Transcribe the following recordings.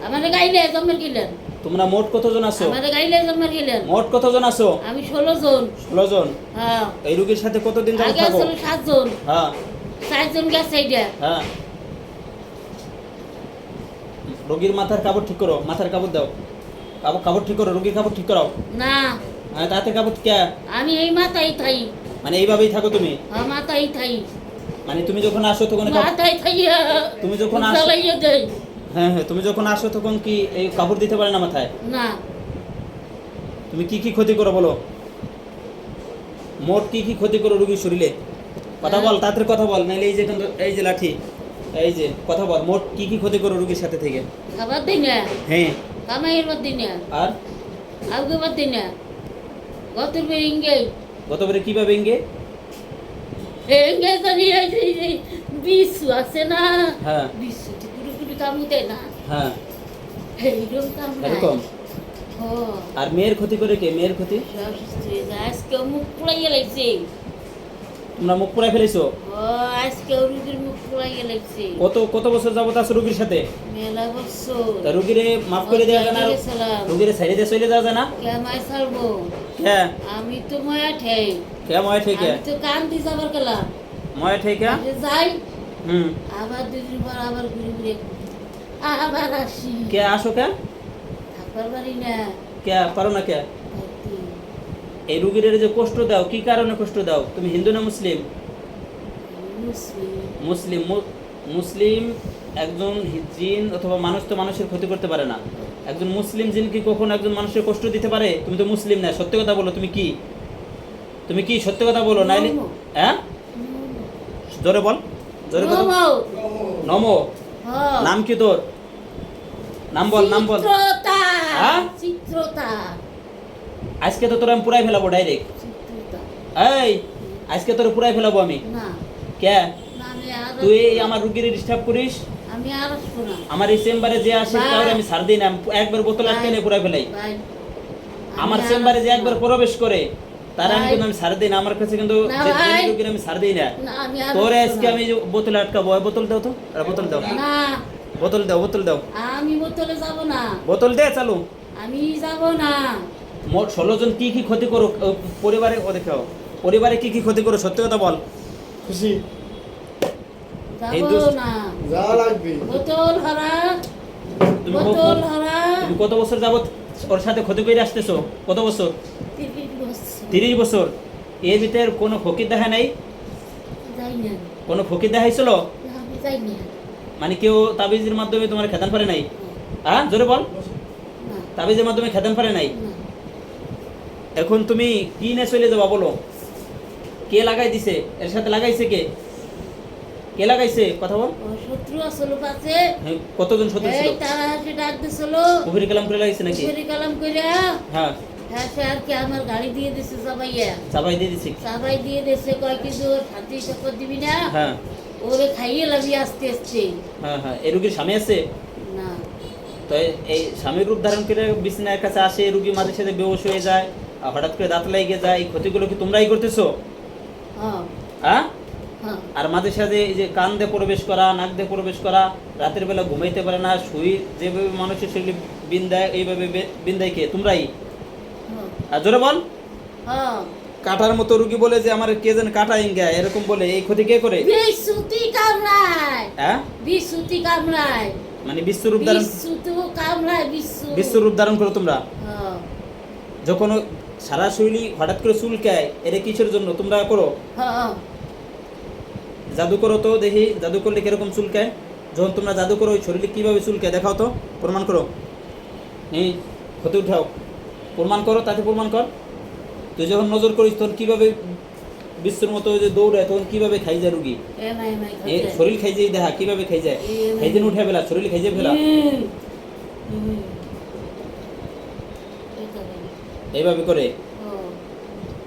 আমাদের গাইলে জন্মের গেলেন। তোমরা মোট কতজন আছো? আমাদের গাইলে জন্মের গেলেন। মোট কতজন আছো? আমি 16 জন। 16 জন। হ্যাঁ। এই রোগীর সাথে কতদিন যাবত আগে থাকো? ছিল 7 জন। হ্যাঁ 7 জন গেছে এইটা। হ্যাঁ। রোগীর মাথার কাপড় ঠিক করো, মাথার কাপড় দাও, কাপড় ঠিক করো, রোগীর কাপড় ঠিক করাও। না হ্যাঁ তাতে কাপড় কে? আমি এই মাথায় থাই। মানে এইভাবেই থাকো তুমি? হ্যাঁ মাথায় থাই। মানে তুমি যখন আসো তখন মাথায় থাইয়া তুমি যখন আসো জ্বালাইয়া দেই। হ্যাঁ হ্যাঁ, তুমি যখন আসো তখন কি এই কাপড় দিতে পারে না মাথায়? না। তুমি কি কি ক্ষতি করো বলো? মোট কি কি ক্ষতি করো রোগীর শরীরে? কথা বল, তাড়াতাড়ি কথা বল, নাইলে এই যে লাঠি, এই যে কথা বল, মোট কি কি ক্ষতি করো রোগীর সাথে থেকে? খাবার দিই না, হ্যাঁ কামাইয়ের বাদ দিই না, আর আগে বাদ দিই না, গতর বের ইঙ্গে গতবারে কিভাবে ইঙ্গে? ইঙ্গে জানি এই বিশু আছে না, হ্যাঁ বিশু কুড়ি কুড়ি কামু দেয় না, হ্যাঁ এইরকম কাম না। এরকম। ও আর মেয়ের ক্ষতি করে কে? মেয়ের ক্ষতি সব সুস্থ হয়ে যায়। আজকে মুখ পুড়াইয়া লাগছে। তোমরা মুখ পুরাই ফেলেছো? ও আজকে রুগীর মুখ পুড়াইয়া লাগছে। কত বছর যাবত আছো রোগীর সাথে? মেলা বছর। তা রোগীরে মাফ করে দেওয়া যায় না? গেছিলাম। রোগীরে সাইডে দিয়ে চলে যাওয়া যায় না? কে মাই ছাড়বো? হ্যাঁ আমি তো ময়া ঠেই। কে ময় ঠিক আমি তো কান দিয়ে যাবার গেলাম। ময় ঠিক যাই হুম। আবার দুদিন পর আবার ঘুরে ঘুরে আবার আসি। কে আসো কে? থাকবার পারি না। কে পারো না কে? থাকতে। এই রুগীর যে কষ্ট দাও, কি কারণে কষ্ট দাও? তুমি হিন্দু না মুসলিম? মুসলিম। মুসলিম। মুসলিম একজন জিন অথবা মানুষ তো মানুষের ক্ষতি করতে পারে না। একজন মুসলিম জিন কি কখনো একজন মানুষের কষ্ট দিতে পারে? তুমি তো মুসলিম না, সত্যি কথা বলো, তুমি কি? তুমি কি সত্যি কথা বলো? নাইলে হ্যাঁ জোরে বল, জোরে বল। নমো। হ্যাঁ। নাম কি তোর? নাম বল, নাম বল। চিত্রতা। হ্যাঁ? চিত্রতা। আজকে তো তোর আমি পুরাই ফেলাবো ডাইরেক্ট। চিত্রতা। এই আজকে তোর পুরাই ফেলাবো আমি। না কে? না, আমি আর তুই আমার রুগীর ডিস্টার্ব করিস? আমি আর আসবো না। আমার এই চেম্বারে যে আসে ভাই। তাহলে আমি ছাড় দিই না, একবার বোতল আটকে নিয়ে পুরাই ফেলাই। ভাই, আমার আমি আর চেম্বারে যে আসবো একবার না। প্রবেশ করে তার আমি ভাই। কিন্তু আমি ছাড় দিই না। আমার কাছে কিন্তু না যে ভাই। রুগীর আমি ছাড় দিই না। না, আমি আর তোরে আসবো আজকে না। আমি যে বোতলে আটকাবো, ওই বোতল দাও তো, আর বোতল দাও, না বোতল দাও, বোতল দাও, আমি বোতলে যাব না। বোতল দে চালু। আমি যাব না। মোট 16 জন কি কি ক্ষতি করো পরিবারে? ও দেখাও পরিবারে কি কি ক্ষতি করো, সত্যি কথা বল। খুশি এই যাব দোস্ত না। যা লাগবে বোতল হারা। তুমি বোতল হারা। তুমি কত বছর যাবত ওর সাথে ক্ষতি করে আসতেছো? কত বছর? 30 বছর। 30 বছর। এর ভিতরে কোনো ফকির দেখা নাই? যাই না। কোনো ফকির দেখাইছিল? আমি যাই না। মানে কেউ তাবিজের মাধ্যমে তোমার খেদান পারে নাই? হ্যাঁ জোরে বল। না, তাবিজের মাধ্যমে খেদান পারে নাই? না। এখন তুমি কি নিয়ে চলে যাবা বলো? কে লাগাই দিছে? এর সাথে লাগাইছে কে? কে লাগাইছে? কথা বল। ও শত্রু আসলো কাছে। হ্যাঁ, কতজন সদস্য এই ছিল? তারা এসে ডাক দিছিল। কুফরি কালাম করে লাগাইছে নাকি? কুফরি কালাম কইরা হ্যাঁ হ্যাঁ সে আর কি আমার গাড়ি দিয়ে দিছে সবাইয়া। চাপাই দিয়ে দিছি। সবাই দিয়ে দিছে কয় কিছু শান্তি চক্কর দিবি না। হ্যাঁ ওরে খাইয়ে লাবি আস্তে আস্তে। হ্যাঁ হ্যাঁ। এই রুগীর স্বামী আছে? না তো এই স্বামীর রূপ ধারণ করে বিছানার কাছে আসে, রুগী মাঝে সাথে বেহুশ হয়ে যায়, আর হঠাৎ করে দাঁত লেগে যায়, এই ক্ষতিগুলো কি তোমরাই করতেছো? হ্যাঁ হ্যাঁ। হ্যাঁ আর মাঝে সাথে এই যে কান দিয়ে প্রবেশ করা, নাক দিয়ে প্রবেশ করা, রাতের বেলা ঘুমাইতে পারে না, শুই যেভাবে মানুষের শরীরে বিন দেয় এইভাবে বিন দেয় কে? তোমরাই। আর জোরে বল। হ্যাঁ। কাটার মতো রুগী বলে যে আমার কে যেন কাটা ইঙ্গা এরকম বলে, এই ক্ষতি কে করে? বিশুতি কামড়ায়। হ্যাঁ বিশুতি কামড়ায়। মানে বিশ্বরূপ ধারণ, বিশুতি কামড়ায় বিশু। বিশ্বরূপ ধারণ করো তোমরা। হ্যাঁ যখন সারা শরীর হঠাৎ করে চুলকায়, এটা কিসের জন্য তোমরা করো? হ্যাঁ। জাদু করো তো দেখি, জাদু করলে কিরকম চুলকায়? যখন তোমরা জাদু করো ওই শরীরে কিভাবে চুলকায় দেখাও তো, প্রমাণ করো। এই ক্ষতি উঠাও, প্রমাণ করো, তাতে প্রমাণ কর। তুই যখন নজর করিস তখন কিভাবে বিশ্বর মতো যে দৌড়ায় তখন কিভাবে খাই যায় রুগী? এমাই মাই এই খাচ্ছে। শরীর খাই যায়, দেখা কিভাবে খাই যায়, খাই যেন উঠে ফেলা, শরীর খাই যায় ফেলা, এইভাবে করে।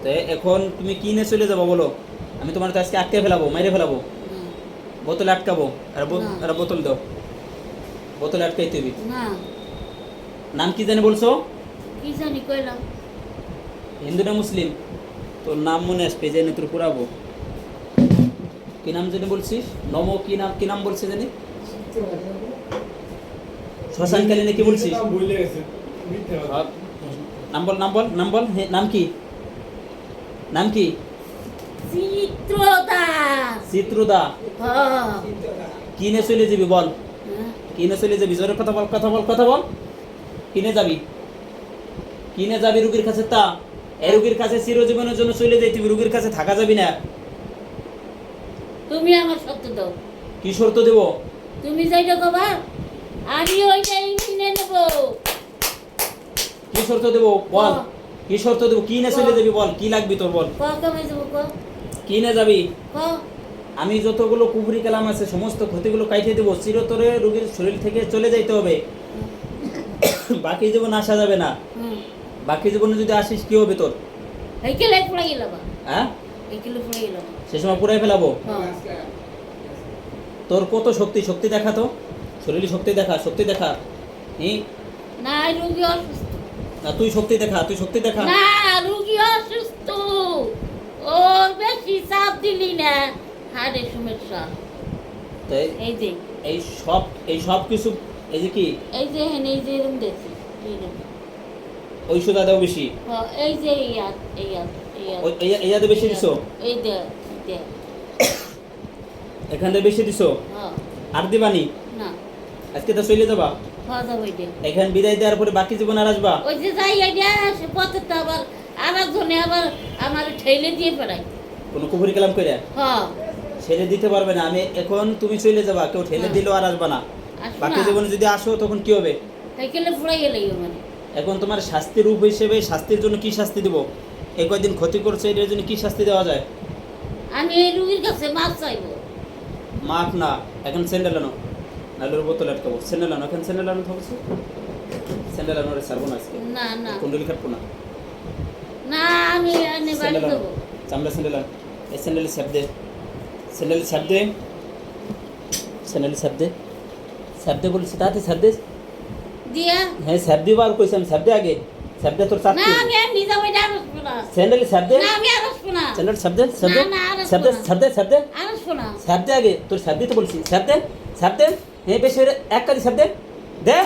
তো এখন তুমি কি নিয়ে চলে যাবো বলো? আমি তোমার তো আজকে আটকে ফেলাবো, মেরে ফেলাবো, বোতলে আটকাবো। আর বোতল দাও, বোতলে আটকাইতে হবে। না নাম কি জানি বলছো? কি জানি কইলাম। হিন্দু না মুসলিম? তোর নাম মনে আসবে, জানি তোর পুরাবো। কি নাম জানি বলছিস? নমো কি নাম, কি নাম বলছে জানি? শ্মশানকালীনে কি বলছিস? ভুলে গেছে মিথ্যা কথা। নাম বল নাম বল নাম বল। হ্যাঁ, নাম কি? নাম কি? চিত্রদা। চিত্রদা। হ্যাঁ। কিনে চলে যাবি বল? হ্যাঁ। কিনে চলে যাবি? জোরে কথা বল, কথা বল, কথা বল। কিনে যাবি? কিনে যাবি রুগীর কাছে? তা এই রুগীর কাছে চিরজীবনের জন্য চলে যাই, তুমি রুগীর কাছে থাকা যাবি না। তুমি আমার সত্য দাও। কি শর্ত দেব? তুমি যেটা কবা আমি ওইটাই মেনে নেব। কি শর্ত দেব বল? কি শর্ত দেব? কিনে চলে যাবি বল? কি লাগবে তোর বল? কমে যাবো কিনে যাবি? ক আমি যতগুলো কুফরি কালাম আছে সমস্ত ক্ষতিগুলো কাটিয়ে দেবো, চিরতরে রোগীর শরীর থেকে চলে যাইতে হবে, বাকি জীবন আসা যাবে না। বাকি জীবনে যদি আসিস কি হবে তোর? এই কেলে পড়ে গেল বা হ্যাঁ, এই কেলে পড়ে গেল সে সময় পুরাই ফেলাবো। হ্যাঁ। তোর কত শক্তি, শক্তি দেখা তো, শরীরে শক্তি দেখা, শক্তি দেখা। না রুগী অসুস্থ। না তুই শক্তি দেখা, তুই শক্তি দেখা। না রুগী অসুস্থ, ও বেশি চাপ দিলি না, হাড়ে সমস্যা। তাই এই যে এই সব কিছু, এই যে কি এই যে হেন এই যে এরকম দেখছি এইরকম। ওই সুদা দেও বেশি? হ্যাঁ, এই যে এই হাত এই হাত এই হাত এই হাতে বেশি দিছো? এই দে দে এখান থেকে বেশি দিছো? হ্যাঁ। আর দিবানি? না আজকে তো চলে যাবা, খাওয়া দাওয়া ওই দে এখান বিদায় দেওয়ার পরে বাকি জীবন আর আসবা? ওই যে যাই আইডিয়া সে পথে তো আবার আরেকজনে আবার আমার ঠেলে দিয়ে পড়াই। কোনো কুফরি কালাম করে হ্যাঁ ছেড়ে দিতে পারবে না। আমি এখন তুমি চলে যাবা, কেউ ঠেলে হ্যাঁ। দিলেও আর আসবা না। আসবো বাকি না। জীবনে যদি আসো তখন কি হবে? এই কেলে পড়ে গেলেই মানে এখন তোমার শাস্তির রূপ হিসেবে শাস্তির জন্য কি শাস্তি দেবো? এই কয়দিন ক্ষতি করছে, এটার জন্য কি শাস্তি দেওয়া যায়? আমি এই রুগীর কাছে মাছ চাইবো। মাপ না, এখন স্যান্ডেল আনো, নাহলে ওর বোতলে আটকাবো। স্যান্ডেল আনো, এখন স্যান্ডেল আনো থাকছে, স্যান্ডেল আনো, ওরে ছাড়বো না আজকে, না না কুণ্ডলি কাটবো না। না আমি এনে বাড়ি স্যান্ডেল আনো, দেবো। চামড়া স্যান্ডেল আন। এই স্যান্ডেল স্যাপ দে, স্যান্ডেল স্যাপ দে, স্যান্ডেল স্যাপ দে, স্যাপ দে বলছি, তাতে স্যাপ দে। দিয়া হ্যাঁ স্যাপ দিবা, আর কইছি আমি স্যাপ দে আগে, স্যাপ দে তোর না চাকরি। আমি আর নিজে ওইটা আর আসবো না। স্যান্ডেল স্যাপ দে, না আমি আর আসবো না। স্যান্ডেল স্যাপ দে, স্যাপ দে, না, আর আসবো স্যাপ দে, না। স্যাপ দে, স্যাপ দে, আর আসবো না। স্যাপ দে আগে, তোর স্যাপ দিতে বলছি, স্যাপ দে, স্যাপ দে। হ্যাঁ বেশি হলে এক কাজি স্যাপ দে, দে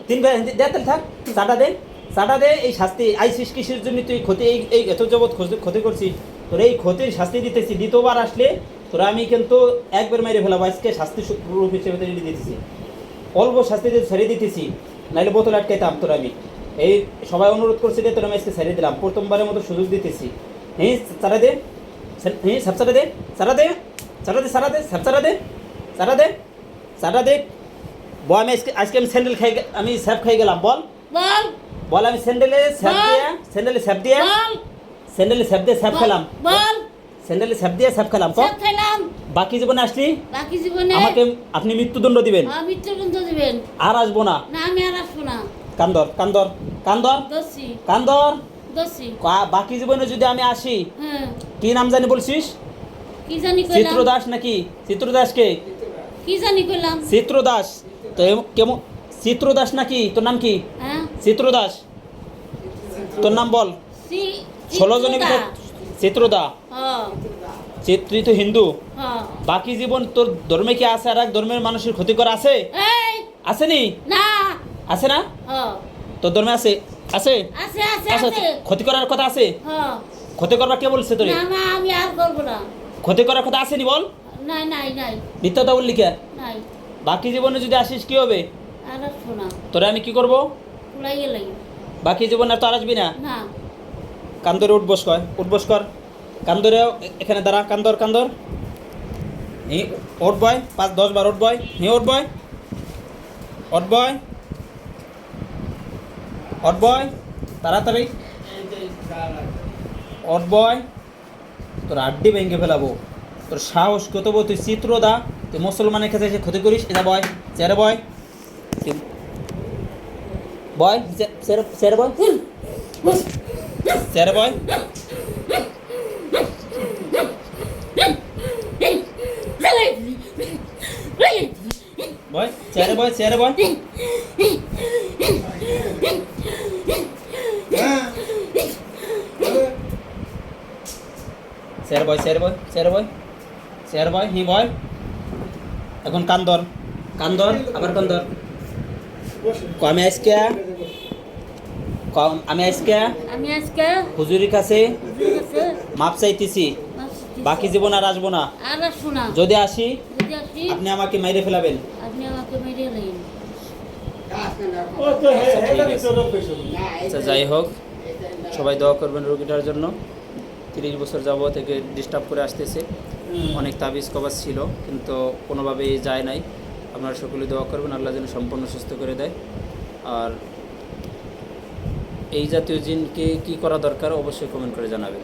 3 ভাই দে, তাহলে থাক, চাটা দে, চাটা দে। এই শাস্তি আইসিস কিসের জন্য? তুই ক্ষতি এই এত জগৎ ক্ষতি করছিস, তোর এই ক্ষতির শাস্তি দিতেছি। দ্বিতীয়বার আসলে তোরা আমি কিন্তু একবার মেরে ফেলাবো। আজকে শাস্তি রূপ হিসেবে তৈরি দিতেছি, অল্প শাস্তি দিয়ে ছেড়ে দিতেছি, নাহলে বোতল আটকাইতাম তোর আমি। এই সবাই অনুরোধ করছে যে তোর আমি আজকে ছেড়ে দিলাম, প্রথমবারের মতো সুযোগ দিতেছি। হ্যাঁ চারা দে, হ্যাঁ সাপ চারা দে, চারা দে, চারা দে, চারা দে, সাপ চারা দে, চারা দে, চারা দে। বল আমি আজকে আমি স্যান্ডেল খাই, আমি স্যাপ খাই গেলাম। বল বল বল আমি স্যান্ডেলে স্যাপ বল। দিয়ে, স্যান্ডেলে স্যাপ দিয়ে, বল স্যান্ডেলে স্যাপ দিয়ে স্যাপ খেলাম। বল স্যান্ডেলে স্যাপ দিয়ে স্যাপ খেলাম। সব খাইলাম। বাকি জীবনে আসলি বাকি জীবনে আমাকে আপনি মৃত্যুদণ্ড দিবেন, মৃত্যুদণ্ড দিবেন। আর আসবো না। না আমি আর আসবো না। কান্দর কান্দর কান্দর দোষী কান্দর। দোষী। বাকি জীবনে যদি আমি আসি, হ্যাঁ কি নাম জানি বলছিস? কি জানি কইলাম, চিত্রদাস নাকি? চিত্রদাসকে? কি জানি কইলাম। চিত্রদাস তো কেমন? চিত্রদাস নাকি? তোর নাম কি? হ্যাঁ চিত্রদাস, তোর নাম বল। 16 জনের ভিতর চিত্রদা। হ্যাঁ তুই তো হিন্দু, হ্যাঁ। বাকি জীবন তোর ধর্মে কি আছে আর এক ধর্মের মানুষের ক্ষতি করা আছে? এই আসেনি? না আছে না? হ্যাঁ তোর ধর্মে আছে? আছে আছে আছে আছে, আছে। ক্ষতি করার কথা আছে? হ্যাঁ ক্ষতি করবা কে বলছে তোরে? না না আমি আর করবো না। ক্ষতি করার কথা আসেনি বল? নাই নাই নাই মিথ্যাটা বললি কে? নাই বাকি জীবনে যদি আসিস কি হবে? আর আসবো না। তোরে আমি কি করব? পুলাই গেলাই বাকি জীবন আর তো আর আসবি না। না। কান্দরে উঠবস কয়, উঠবস কর। কান্দরে এখানে দাঁড়া, কান্দর কান্দর। এই ওঠ বয়, 5-10 বার ওঠ বয়। হ্যাঁ ওঠ বয়, ওঠ বয়, ওঠ বয়, তাড়াতাড়ি ওঠ বয়। তোর আড্ডি ভেঙে ফেলাবো। তোর সাহস কত বল? তুই চিত্রদা, তুই মুসলমানের কাছে এসে ক্ষতি করিস? এটা বয়, চেয়ারে বয়, বয়, চেয়ারে বয়, চেয়ারে বয়, বয়, চেয়ারে বয়, চেয়ারে বয়। চেয়ারে বয়, চেয়ারে বয়, চেয়ারে বয়, চেয়ারে বয়, হি বয়। এখন কান্দর কান্দর, আবার কান্দর, আমি আজকে আমি আজকে হুজুরের কাছে হুজুরের কাছে মাপ চাইতেছি, মাপ চাইতেছি। বাকি জীবন আর আসবো না। আর শোনা যদি আসি যদি আসি আপনি আমাকে মাইরে ফেলাবেন। আপনি আমাকে মেরে নেন। ও তো হেডা তো পেছো আচ্ছা, যাই হোক, সবাই দোয়া করবেন রোগীটার জন্য। 30 বছর যাবত থেকে ডিস্টার্ব করে আসতেছে, অনেক তাবিজ কবাজ ছিল কিন্তু কোনোভাবেই যায় নাই। আপনারা সকলে দোয়া করবেন আল্লাহ যেন সম্পূর্ণ সুস্থ করে দেয়। আর এই জাতীয় জিনকে কি করা দরকার অবশ্যই কমেন্ট করে জানাবেন।